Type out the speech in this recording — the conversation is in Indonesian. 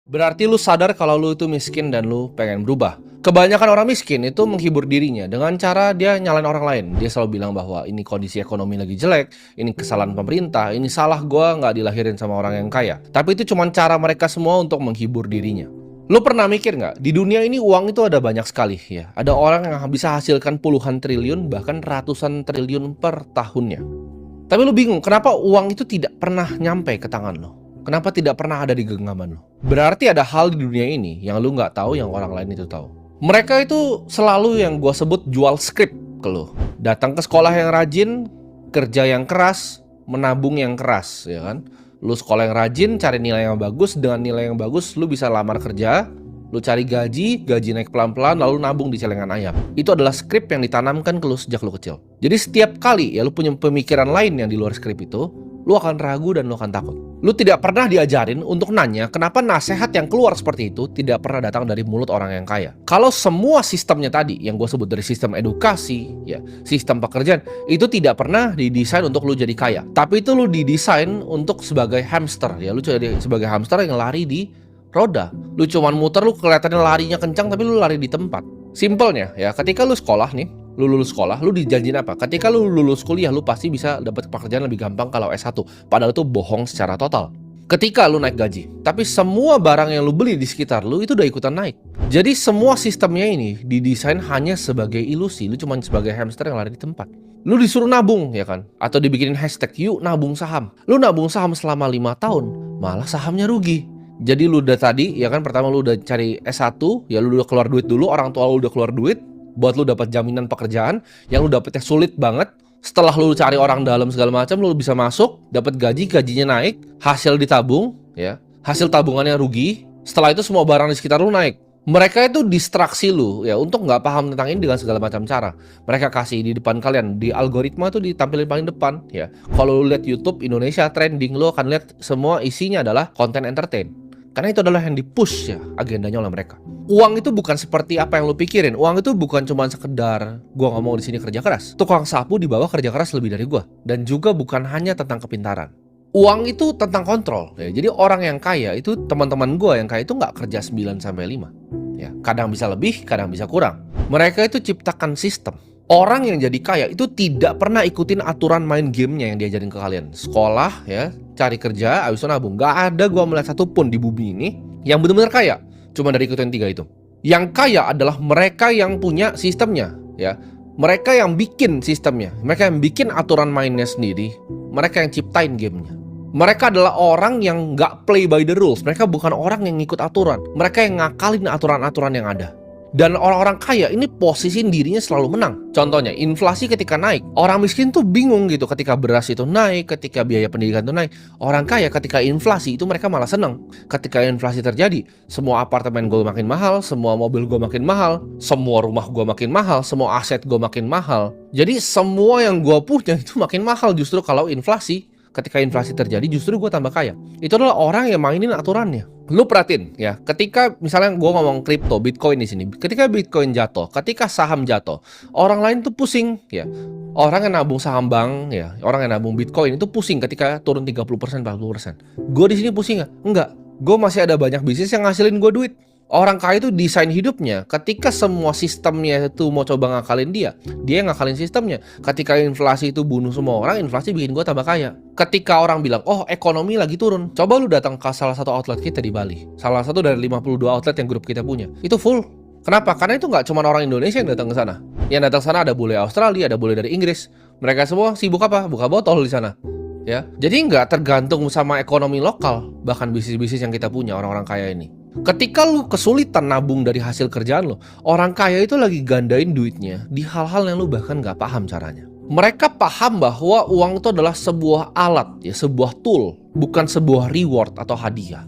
Berarti lu sadar kalau lu itu miskin dan lu pengen berubah. Kebanyakan orang miskin itu menghibur dirinya dengan cara dia nyalain orang lain. Dia selalu bilang bahwa ini kondisi ekonomi lagi jelek, ini kesalahan pemerintah, ini salah gua nggak dilahirin sama orang yang kaya. Tapi itu cuma cara mereka semua untuk menghibur dirinya. Lu pernah mikir nggak, di dunia ini uang itu ada banyak sekali ya. Ada orang yang bisa hasilkan puluhan triliun bahkan ratusan triliun per tahunnya. Tapi lu bingung, kenapa uang itu tidak pernah nyampe ke tangan lo? Kenapa tidak pernah ada di genggaman lo? Berarti ada hal di dunia ini yang lu nggak tahu, yang orang lain itu tahu. Mereka itu selalu yang gua sebut jual skrip ke lu. Datang ke sekolah yang rajin, kerja yang keras, menabung yang keras, ya kan? Lu sekolah yang rajin, cari nilai yang bagus, dengan nilai yang bagus lu bisa lamar kerja, lu cari gaji naik pelan-pelan, lalu nabung di celengan ayam. Itu adalah skrip yang ditanamkan ke lu sejak lu kecil. Jadi setiap kali ya lu punya pemikiran lain yang di luar skrip itu, lu akan ragu dan lu akan takut. Lu tidak pernah diajarin untuk nanya kenapa nasihat yang keluar seperti itu tidak pernah datang dari mulut orang yang kaya. Kalau semua sistemnya tadi, yang gue sebut dari sistem edukasi, ya, sistem pekerjaan, itu tidak pernah didesain untuk lu jadi kaya. Tapi itu lu didesain untuk sebagai hamster, ya, lu jadi sebagai hamster yang lari di roda. Lu cuman muter, lu kelihatannya larinya kencang tapi lu lari di tempat. Simpelnya ya, ketika lu sekolah nih, lu lulus sekolah, lu dijanjin apa? Ketika lu lulus kuliah, lu pasti bisa dapat pekerjaan lebih gampang kalau S1. Padahal itu bohong secara total. Ketika lu naik gaji, tapi semua barang yang lu beli di sekitar lu itu udah ikutan naik. Jadi semua sistemnya ini didesain hanya sebagai ilusi. Lu cuma sebagai hamster yang lari di tempat. Lu disuruh nabung, ya kan? Atau dibikinin hashtag, yuk nabung saham. Lu nabung saham selama 5 tahun, malah sahamnya rugi. Jadi lu udah tadi, ya kan, pertama lu udah cari S1, ya lu udah keluar duit dulu, orang tua lu udah keluar duit buat lu dapat jaminan pekerjaan yang lu dapetnya sulit banget. Setelah lu cari orang dalam segala macam, lu bisa masuk, dapat gajinya naik, hasil ditabung, ya. Hasil tabungannya rugi. Setelah itu semua barang di sekitar lu naik. Mereka itu distraksi lu ya untuk nggak paham tentang ini dengan segala macam cara. Mereka kasih di depan kalian, di algoritma tuh ditampilin paling depan ya. Kalau lu lihat YouTube Indonesia trending, lu akan lihat semua isinya adalah konten entertain. Karena itu adalah yang di-push ya agendanya oleh mereka. Uang itu bukan seperti apa yang lu pikirin. Uang itu bukan cuma sekedar gua ngomong di sini kerja keras. Tukang sapu di bawah kerja keras lebih dari gua. Dan juga bukan hanya tentang kepintaran. Uang itu tentang kontrol ya. Jadi orang yang kaya itu, teman-teman gua yang kaya itu nggak kerja 9 sampai 5. Ya, kadang bisa lebih, kadang bisa kurang. Mereka itu ciptakan sistem. Orang yang jadi kaya itu tidak pernah ikutin aturan main gamenya yang diajarin ke kalian. Sekolah ya, cari kerja, abis itu nabung. Gak ada gua melihat satupun di bumi ini yang benar-benar kaya. Cuma dari ikutin 3 itu. Yang kaya adalah mereka yang punya sistemnya ya. Mereka yang bikin sistemnya. Mereka yang bikin aturan mainnya sendiri. Mereka yang ciptain gamenya. Mereka adalah orang yang gak play by the rules. Mereka bukan orang yang ngikut aturan. Mereka yang ngakalin aturan-aturan yang ada. Dan orang-orang kaya ini posisiin dirinya selalu menang. Contohnya, inflasi ketika naik, orang miskin tuh bingung gitu ketika beras itu naik, ketika biaya pendidikan itu naik. Orang kaya ketika inflasi itu mereka malah senang. Ketika inflasi terjadi, semua apartemen gue makin mahal, semua mobil gue makin mahal, semua rumah gue makin mahal, semua aset gue makin mahal. Jadi semua yang gue punya itu makin mahal justru kalau inflasi. Ketika inflasi terjadi justru gue tambah kaya. Itu adalah orang yang mainin aturannya. Lu perhatiin ya, ketika misalnya gue ngomong kripto, Bitcoin di sini, ketika Bitcoin jatuh, ketika saham jatuh, orang lain tuh pusing ya. Orang yang nabung saham bank ya, orang yang nabung Bitcoin itu pusing ketika turun 30%, 40%. Gue di sini pusing nggak? Enggak. Gue masih ada banyak bisnis yang ngasilin gue duit. Orang kaya itu desain hidupnya. Ketika semua sistemnya itu mau coba ngakalin dia yang ngakalin sistemnya. Ketika inflasi itu bunuh semua orang, inflasi bikin gue tambah kaya. Ketika orang bilang, oh ekonomi lagi turun, coba lu datang ke salah satu outlet kita di Bali. Salah satu dari 52 outlet yang grup kita punya. Itu full. Kenapa? Karena itu nggak cuma orang Indonesia yang datang ke sana. Yang datang ke sana ada bule Australia, ada bule dari Inggris. Mereka semua sibuk apa? Buka botol di sana. Ya, jadi nggak tergantung sama ekonomi lokal, bahkan bisnis-bisnis yang kita punya orang-orang kaya ini. Ketika lu kesulitan nabung dari hasil kerjaan lo, orang kaya itu lagi gandain duitnya di hal-hal yang lu bahkan nggak paham caranya. Mereka paham bahwa uang itu adalah sebuah alat, ya, sebuah tool, bukan sebuah reward atau hadiah.